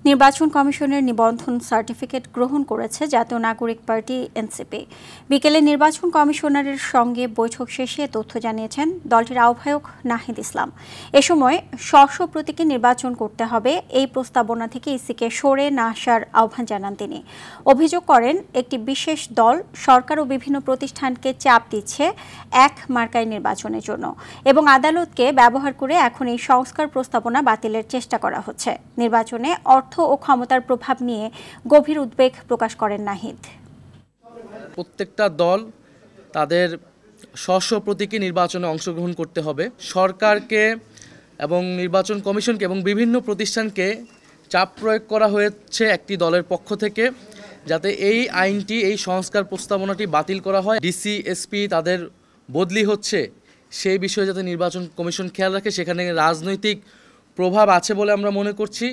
নির্বাচন কমিশনের নিবন্ধন সার্টিফিকেট গ্রহণ করেছে জাতীয় নাগরিক পার্টি এনসিপি। বিকেলে নির্বাচন কমিশনারের সঙ্গে বৈঠক শেষে তথ্য জানিয়েছেন দলটির আহ্বায়ক নাহিদ ইসলাম। এ সময় স্ব প্রতীকে নির্বাচন করতে হবে এই প্রস্তাবনা থেকে ইসিকে সরে না আসার আহ্বান জানান তিনি। অভিযোগ করেন একটি বিশেষ দল সরকার ও বিভিন্ন প্রতিষ্ঠানকে চাপ দিচ্ছে এক মার্কায় নির্বাচনের জন্য এবং আদালতকে ব্যবহার করে এখন এই সংস্কার প্রস্তাবনা বাতিলের চেষ্টা করা হচ্ছে। নির্বাচনে অর্থ ও ক্ষমতার প্রভাব নিয়ে গভীর উদ্বেগ প্রকাশ করেন নাহিদ। প্রত্যেকটা দল তাদের স্ব প্রতীকে নির্বাচনে অংশগ্রহণ করতে হবে। সরকারকে এবং নির্বাচন কমিশনকে এবং বিভিন্ন প্রতিষ্ঠানকে চাপ প্রয়োগ করা হয়েছে একটি দলের পক্ষ থেকে যাতে এই আইনটি, এই সংস্কার প্রস্তাবনাটি বাতিল করা হয়। ডিসি, এসপি তাদের বদলি হচ্ছে, সেই বিষয়ে যাতে নির্বাচন কমিশন খেয়াল রাখে। সেখানে রাজনৈতিক প্রভাব আছে বলে আমরা মনে করছি।